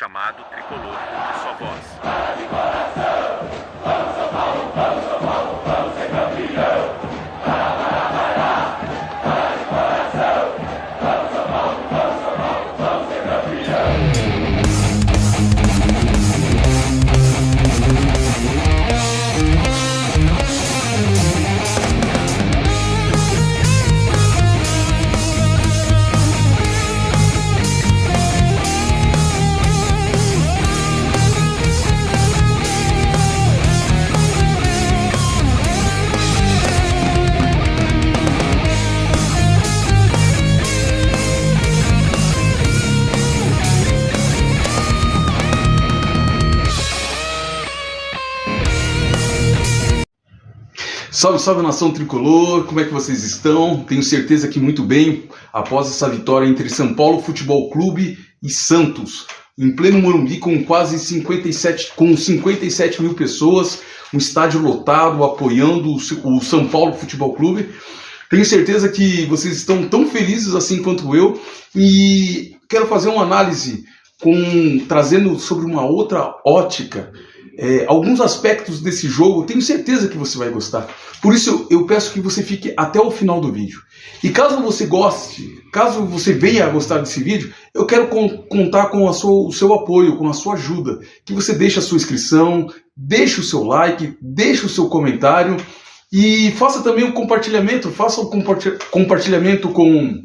chamado Tricolor de sua voz. Salve, salve nação tricolor, como é que vocês estão? Tenho certeza que muito bem, após essa vitória entre São Paulo Futebol Clube e Santos, em pleno Morumbi com quase 57 mil pessoas, um estádio lotado apoiando o São Paulo Futebol Clube. Tenho certeza que vocês estão tão felizes assim quanto eu e quero fazer uma análise trazendo sobre uma outra ótica alguns aspectos desse jogo. Tenho certeza que você vai gostar. Por isso eu peço que você fique até o final do vídeo. E caso você goste, caso você venha a gostar desse vídeo, eu quero contar com o seu apoio, com a sua ajuda. Que você deixe a sua inscrição, deixe o seu like, deixe o seu comentário e faça também o compartilhamento. Faça o compartilhamento com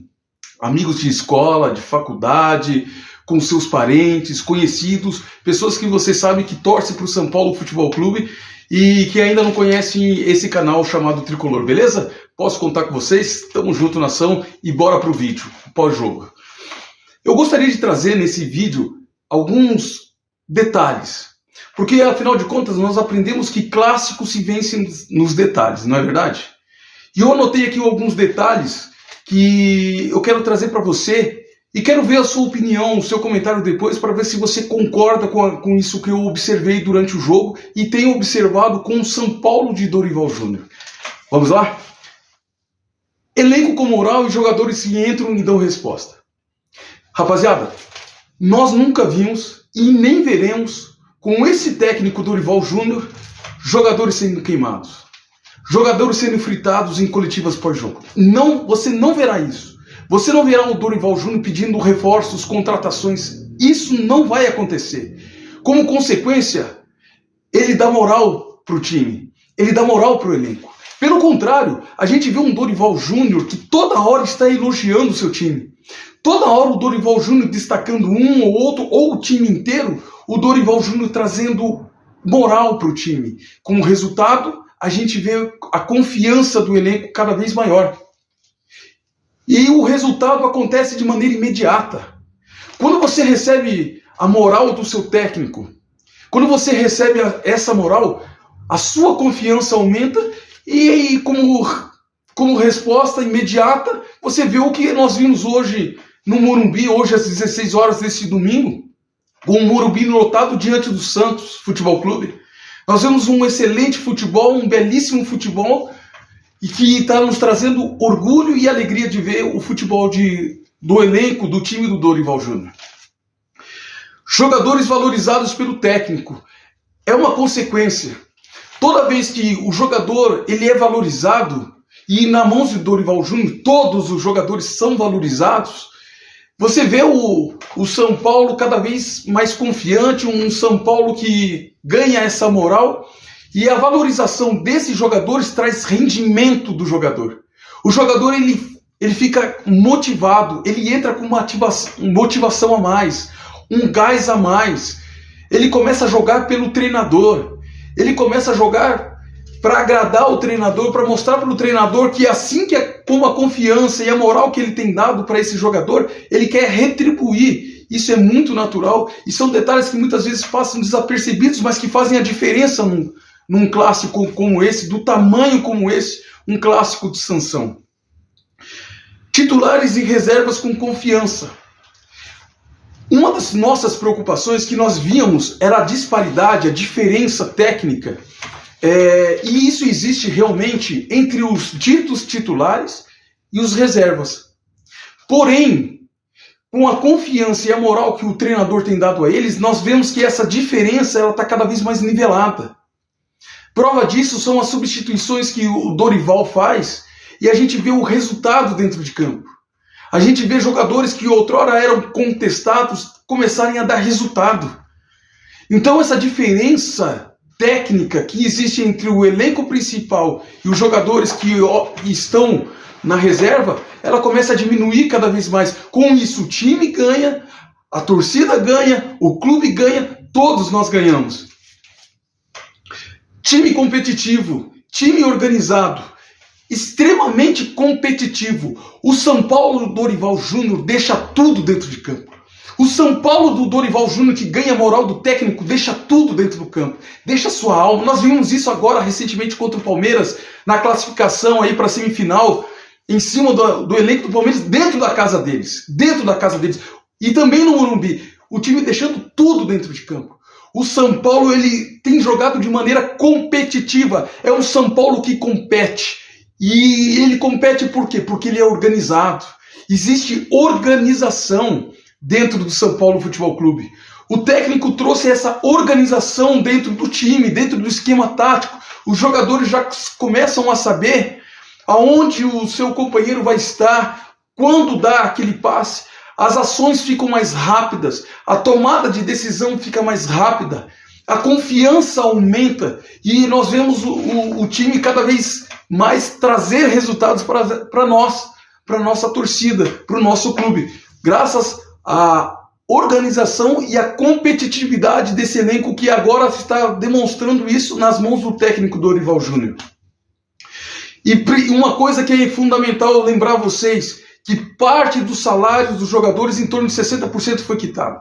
amigos de escola, de faculdade, com seus parentes, conhecidos, pessoas que você sabe que torcem para o São Paulo Futebol Clube e que ainda não conhecem esse canal chamado Tricolor, beleza? Posso contar com vocês? Tamo junto, nação, e bora pro vídeo, pós-jogo. Eu gostaria de trazer nesse vídeo alguns detalhes, porque afinal de contas nós aprendemos que clássicos se vencem nos detalhes, não é verdade? E eu anotei aqui alguns detalhes que eu quero trazer para você. E quero ver a sua opinião, o seu comentário depois, para ver se você concorda com isso que eu observei durante o jogo e tenho observado com o São Paulo de Dorival Júnior. Vamos lá? Elenco com moral e jogadores que entram e dão resposta. Rapaziada, nós nunca vimos e nem veremos, com esse técnico Dorival Júnior, jogadores sendo queimados, jogadores sendo fritados em coletivas pós-jogo. Não, você não verá isso. Você não verá o Dorival Júnior pedindo reforços, contratações. Isso não vai acontecer. Como consequência, ele dá moral para o time. Ele dá moral para o elenco. Pelo contrário, a gente vê um Dorival Júnior que toda hora está elogiando o seu time. Toda hora o Dorival Júnior destacando um ou outro, ou o time inteiro, o Dorival Júnior trazendo moral para o time. Com o resultado, a gente vê a confiança do elenco cada vez maior. E o resultado acontece de maneira imediata. Quando você recebe a moral do seu técnico, quando você recebe essa moral, a sua confiança aumenta e como resposta imediata, você vê o que nós vimos hoje no Morumbi, hoje às 16 horas desse domingo, com o Morumbi lotado diante do Santos Futebol Clube. Nós vemos um excelente futebol, um belíssimo futebol, e que está nos trazendo orgulho e alegria de ver o futebol do elenco, do time do Dorival Júnior. Jogadores valorizados pelo técnico. É uma consequência. Toda vez que o jogador ele é valorizado, e na mão de Dorival Júnior todos os jogadores são valorizados, você vê o São Paulo cada vez mais confiante, um São Paulo que ganha essa moral. E a valorização desses jogadores traz rendimento do jogador. O jogador ele fica motivado, ele entra com uma motivação a mais, um gás a mais. Ele começa a jogar pelo treinador. Ele começa a jogar para agradar o treinador, para mostrar para o treinador que assim que com a confiança e a moral que ele tem dado para esse jogador, ele quer retribuir. Isso é muito natural e são detalhes que muitas vezes passam desapercebidos, mas que fazem a diferença num clássico como esse, do tamanho como esse, um clássico de sanção. Titulares e reservas com confiança. Uma das nossas preocupações que nós víamos era a disparidade, a diferença técnica, e isso existe realmente entre os ditos titulares e os reservas. Porém, com a confiança e a moral que o treinador tem dado a eles, nós vemos que essa diferença está cada vez mais nivelada. Prova disso são as substituições que o Dorival faz e a gente vê o resultado dentro de campo. A gente vê jogadores que outrora eram contestados começarem a dar resultado. Então essa diferença técnica que existe entre o elenco principal e os jogadores que estão na reserva, ela começa a diminuir cada vez mais. Com isso o time ganha, a torcida ganha, o clube ganha, todos nós ganhamos. Time competitivo, time organizado, extremamente competitivo. O São Paulo do Dorival Júnior deixa tudo dentro de campo. O São Paulo do Dorival Júnior, que ganha a moral do técnico, deixa tudo dentro do campo. Deixa sua alma. Nós vimos isso agora recentemente contra o Palmeiras, na classificação aí para a semifinal, em cima do elenco do Palmeiras, dentro da casa deles. Dentro da casa deles. E também no Morumbi. O time deixando tudo dentro de campo. O São Paulo, ele tem jogado de maneira competitiva. É um São Paulo que compete. E ele compete por quê? Porque ele é organizado. Existe organização dentro do São Paulo Futebol Clube. O técnico trouxe essa organização dentro do time, dentro do esquema tático. Os jogadores já começam a saber aonde o seu companheiro vai estar, quando dá aquele passe. As ações ficam mais rápidas, a tomada de decisão fica mais rápida, a confiança aumenta e nós vemos o time cada vez mais trazer resultados para nós, para a nossa torcida, para o nosso clube, graças à organização e à competitividade desse elenco que agora está demonstrando isso nas mãos do técnico Dorival Júnior. E uma coisa que é fundamental lembrar a vocês, que parte dos salários dos jogadores, em torno de 60%, foi quitado.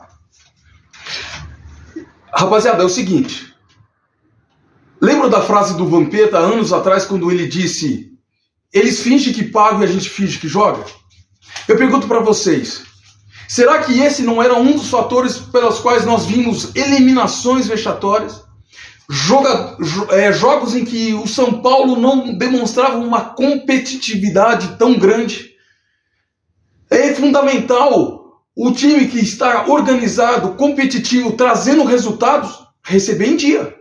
Rapaziada, é o seguinte. Lembra da frase do Vampeta, anos atrás, quando ele disse: eles fingem que pagam e a gente finge que joga? Eu pergunto para vocês, será que esse não era um dos fatores pelos quais nós vimos eliminações vexatórias? Jogos em que o São Paulo não demonstrava uma competitividade tão grande? É fundamental o time que está organizado, competitivo, trazendo resultados, receber em dia.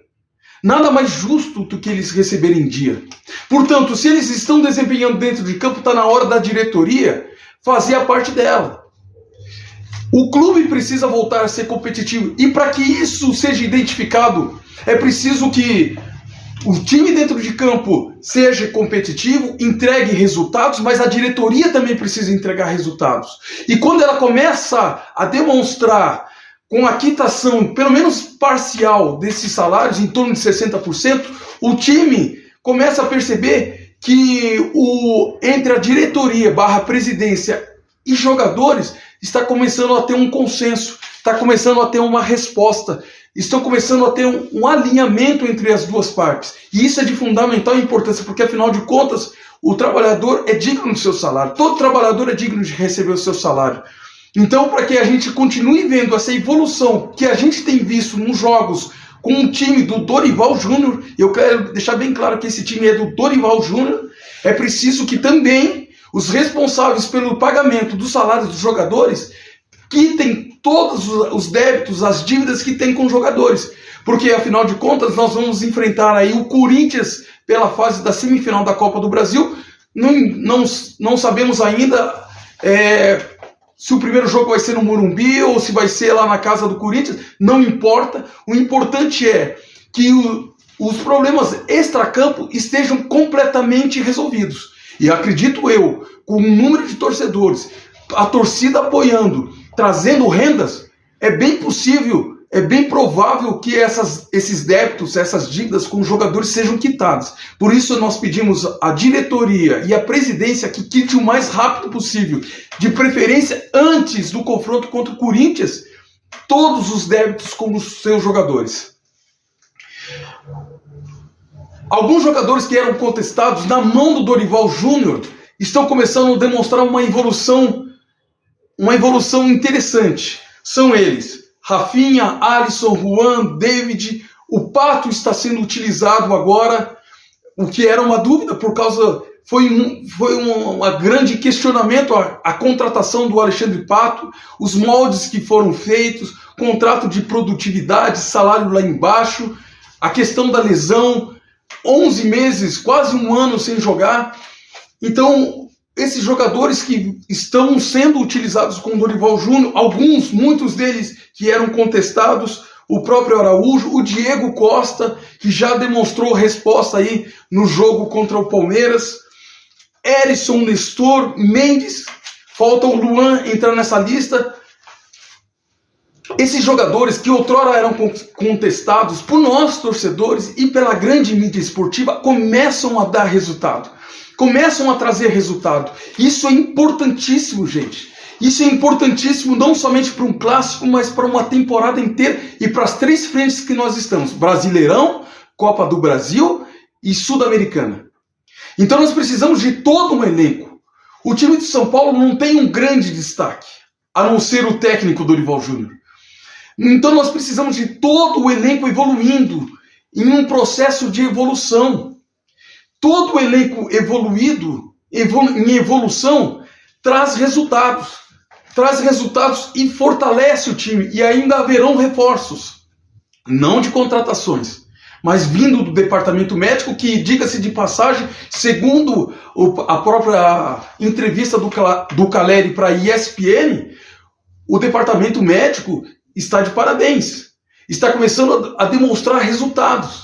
Nada mais justo do que eles receberem em dia. Portanto, se eles estão desempenhando dentro de campo, está na hora da diretoria fazer a parte dela. O clube precisa voltar a ser competitivo. E para que isso seja identificado, é preciso que o time dentro de campo seja competitivo, entregue resultados, mas a diretoria também precisa entregar resultados. E quando ela começa a demonstrar com a quitação, pelo menos parcial, desses salários, em torno de 60%, o time começa a perceber que entre a diretoria / presidência e jogadores está começando a ter um consenso, está começando a ter uma resposta. Estão começando a ter um alinhamento entre as duas partes. E isso é de fundamental importância, porque afinal de contas, o trabalhador é digno do seu salário. Todo trabalhador é digno de receber o seu salário. Então, para que a gente continue vendo essa evolução que a gente tem visto nos jogos com o time do Dorival Júnior, eu quero deixar bem claro que esse time é do Dorival Júnior, é preciso que também os responsáveis pelo pagamento dos salários dos jogadores quitem todos os débitos, as dívidas que tem com os jogadores. Porque, afinal de contas, nós vamos enfrentar aí o Corinthians pela fase da semifinal da Copa do Brasil. Não sabemos ainda se o primeiro jogo vai ser no Morumbi ou se vai ser lá na casa do Corinthians. Não importa. O importante é que os problemas extracampo estejam completamente resolvidos. E acredito eu, com o número de torcedores, a torcida apoiando, trazendo rendas, é bem possível, é bem provável que esses débitos, essas dívidas com os jogadores sejam quitadas. Por isso nós pedimos à diretoria e à presidência que quite o mais rápido possível, de preferência antes do confronto contra o Corinthians, todos os débitos com os seus jogadores. Alguns jogadores que eram contestados na mão do Dorival Júnior estão começando a demonstrar uma evolução interessante. São eles: Rafinha, Alisson, Juan, David. O Pato está sendo utilizado agora, o que era uma dúvida por causa foi um grande questionamento a contratação do Alexandre Pato, os moldes que foram feitos, contrato de produtividade, salário lá embaixo, a questão da lesão, 11 meses, quase um ano sem jogar. Então, esses jogadores que estão sendo utilizados com o Dorival Júnior, muitos deles que eram contestados, o próprio Araújo, o Diego Costa, que já demonstrou resposta aí no jogo contra o Palmeiras, Erisson, Nestor, Mendes, falta o Luan entrar nessa lista. Esses jogadores que outrora eram contestados por nós, torcedores, e pela grande mídia esportiva, começam a dar resultado, começam a trazer resultado. Isso é importantíssimo, gente. Isso é importantíssimo não somente para um clássico, mas para uma temporada inteira e para as 3 frentes que nós estamos: Brasileirão, Copa do Brasil e Sul-Americana. Então nós precisamos de todo um elenco. O time de São Paulo não tem um grande destaque, a não ser o técnico Dorival Júnior. Então nós precisamos de todo o elenco evoluindo, em um processo de evolução. Todo o elenco em evolução traz resultados e fortalece o time. E ainda haverão reforços, não de contratações, mas vindo do departamento médico, que, diga-se de passagem, segundo a própria entrevista do Caleri para a ESPN, o departamento médico está de parabéns, está começando a demonstrar resultados.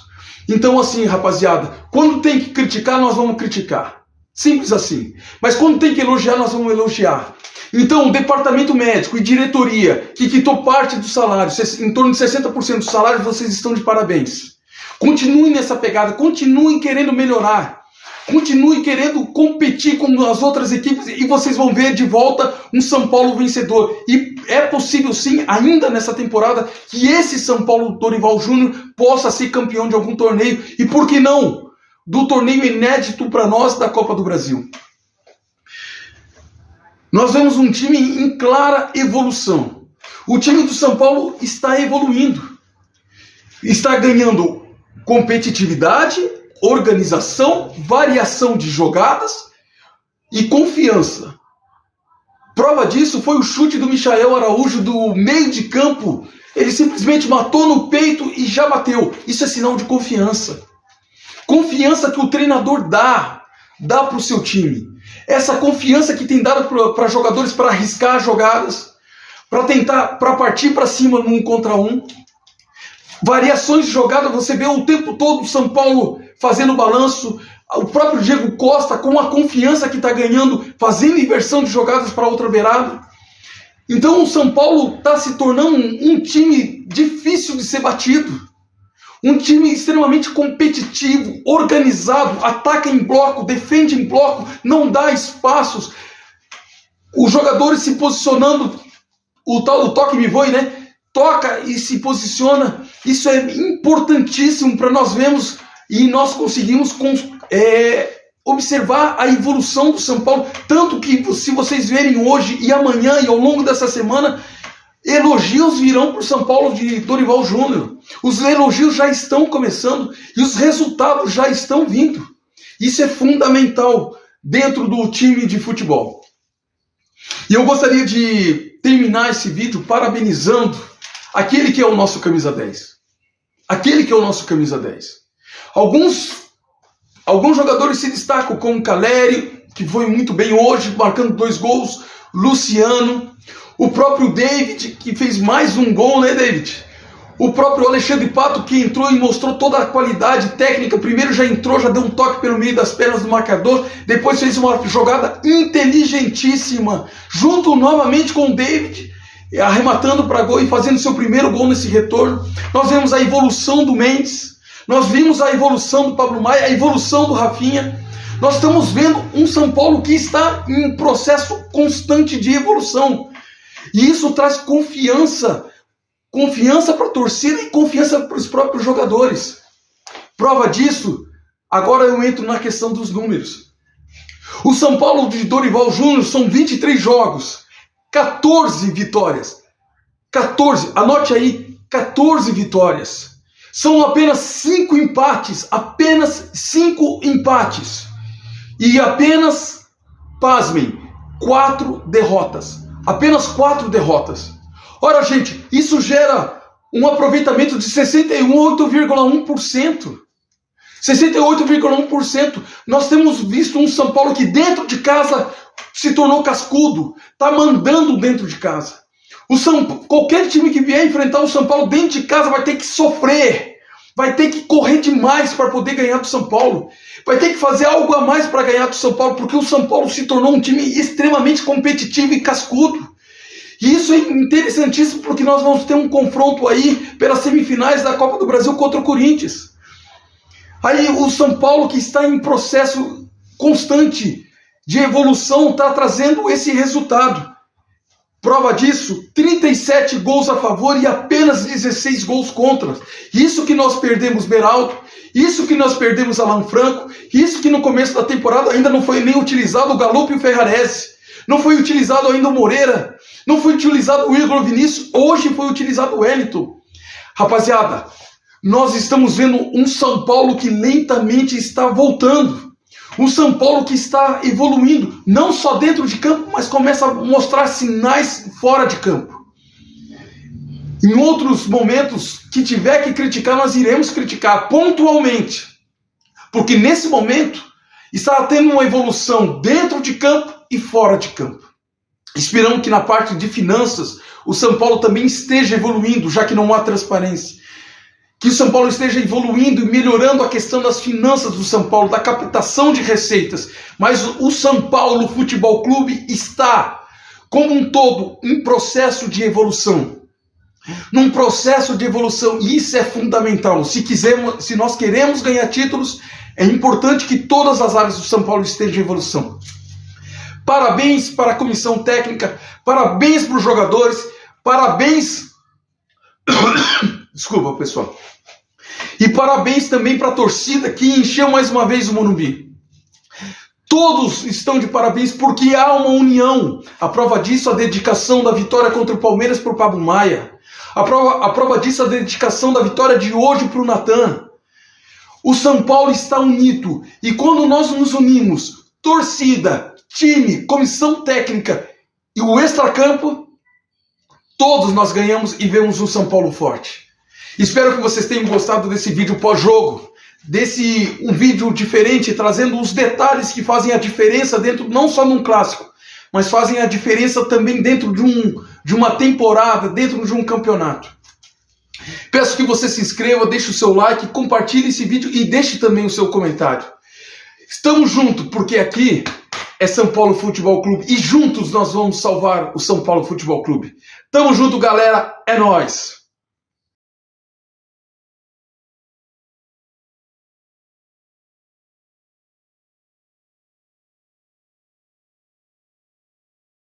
Então, assim, rapaziada, quando tem que criticar, nós vamos criticar. Simples assim. Mas quando tem que elogiar, nós vamos elogiar. Então, o departamento médico e diretoria, que quitou parte do salário, em torno de 60% do salário, vocês estão de parabéns. Continuem nessa pegada, continuem querendo melhorar, continuem querendo competir com as outras equipes e vocês vão ver de volta um São Paulo vencedor. E é possível sim, ainda nessa temporada, que esse São Paulo Dorival Júnior possa ser campeão de algum torneio. E por que não? Do torneio inédito para nós da Copa do Brasil. Nós vemos um time em clara evolução. O time do São Paulo está evoluindo. Está ganhando competitividade, organização, variação de jogadas e confiança. Prova disso foi o chute do Michael Araújo do meio de campo. Ele simplesmente matou no peito e já bateu. Isso é sinal de confiança. Confiança que o treinador dá para o seu time. Essa confiança que tem dado para jogadores para arriscar jogadas, para partir para cima no 1 contra 1. Variações de jogada, você vê o tempo todo o São Paulo fazendo balanço, o próprio Diego Costa com a confiança que está ganhando, fazendo inversão de jogadas para outra beirada. Então o São Paulo está se tornando um time difícil de ser batido. Um time extremamente competitivo, organizado, ataca em bloco, defende em bloco, não dá espaços. Os jogadores se posicionando, o tal do toque me voe, né? Toca e se posiciona. Isso é importantíssimo para nós vermos e nós conseguimos observar a evolução do São Paulo. Tanto que, se vocês verem hoje e amanhã e ao longo dessa semana, elogios virão para o São Paulo de Dorival Júnior. Os elogios já estão começando e os resultados já estão vindo. Isso é fundamental dentro do time de futebol. E eu gostaria de terminar esse vídeo parabenizando aquele que é o nosso camisa 10. Aquele que é o nosso camisa 10. Alguns jogadores se destacam, como Caleri, que foi muito bem hoje, marcando 2 gols, Luciano, o próprio David, que fez mais um gol, né, David? O próprio Alexandre Pato, que entrou e mostrou toda a qualidade técnica. Primeiro já entrou, já deu um toque pelo meio das pernas do marcador. Depois fez uma jogada inteligentíssima, junto novamente com o David, arrematando para gol e fazendo seu primeiro gol nesse retorno. Nós vemos a evolução do Mendes, nós vimos a evolução do Pablo Maia, a evolução do Rafinha. Nós estamos vendo um São Paulo que está em um processo constante de evolução. E isso traz confiança para a torcida e confiança para os próprios jogadores. Prova disso, agora eu entro na questão dos números. O São Paulo de Dorival Júnior são 23 jogos, 14 vitórias. 14, anote aí, 14 vitórias. São apenas 5 empates, apenas 5 empates. e apenas, pasmem, 4 derrotas. Apenas 4 derrotas. Ora, gente, isso gera um aproveitamento de 68,1%. 68,1%. Nós temos visto um São Paulo que dentro de casa se tornou cascudo, está mandando dentro de casa. Qualquer time que vier enfrentar o São Paulo dentro de casa vai ter que sofrer, vai ter que correr demais para poder ganhar do São Paulo, vai ter que fazer algo a mais para ganhar do São Paulo, porque o São Paulo se tornou um time extremamente competitivo e cascudo. E isso é interessantíssimo porque nós vamos ter um confronto aí pelas semifinais da Copa do Brasil contra o Corinthians. Aí o São Paulo, que está em processo constante de evolução, está trazendo esse resultado. Prova disso, 37 gols a favor e apenas 16 gols contra. Isso que nós perdemos Beraldo, isso que nós perdemos Alan Franco, isso que no começo da temporada ainda não foi nem utilizado o Galluppi e o Ferrarese, não foi utilizado ainda o Moreira, não foi utilizado o Igor Vinícius, hoje foi utilizado o Wellington. Rapaziada, nós estamos vendo um São Paulo que lentamente está voltando. Um São Paulo que está evoluindo, não só dentro de campo, mas começa a mostrar sinais fora de campo. Em outros momentos que tiver que criticar, nós iremos criticar pontualmente. Porque nesse momento está tendo uma evolução dentro de campo e fora de campo. Esperamos que na parte de finanças o São Paulo também esteja evoluindo, já que não há transparência. Que o São Paulo esteja evoluindo e melhorando a questão das finanças do São Paulo, da captação de receitas. Mas o São Paulo Futebol Clube está, como um todo, em processo de evolução. Num processo de evolução, e isso é fundamental. Se nós queremos ganhar títulos, é importante que todas as áreas do São Paulo estejam em evolução. Parabéns para a comissão técnica, parabéns para os jogadores, parabéns... Desculpa, pessoal. E parabéns também para a torcida que encheu mais uma vez o Morumbi. Todos estão de parabéns porque há uma união. A prova disso, a dedicação da vitória contra o Palmeiras por Pablo Maia. A prova disso, a dedicação da vitória de hoje para o Natan. O São Paulo está unido. E quando nós nos unimos, torcida, time, comissão técnica e o extracampo, todos nós ganhamos e vemos um São Paulo forte. Espero que vocês tenham gostado desse vídeo pós-jogo, um vídeo diferente, trazendo os detalhes que fazem a diferença dentro, não só num clássico, mas fazem a diferença também dentro de uma temporada, dentro de um campeonato. Peço que você se inscreva, deixe o seu like, compartilhe esse vídeo e deixe também o seu comentário. Estamos juntos, porque aqui é São Paulo Futebol Clube e juntos nós vamos salvar o São Paulo Futebol Clube. Tamo junto, galera, é nóis!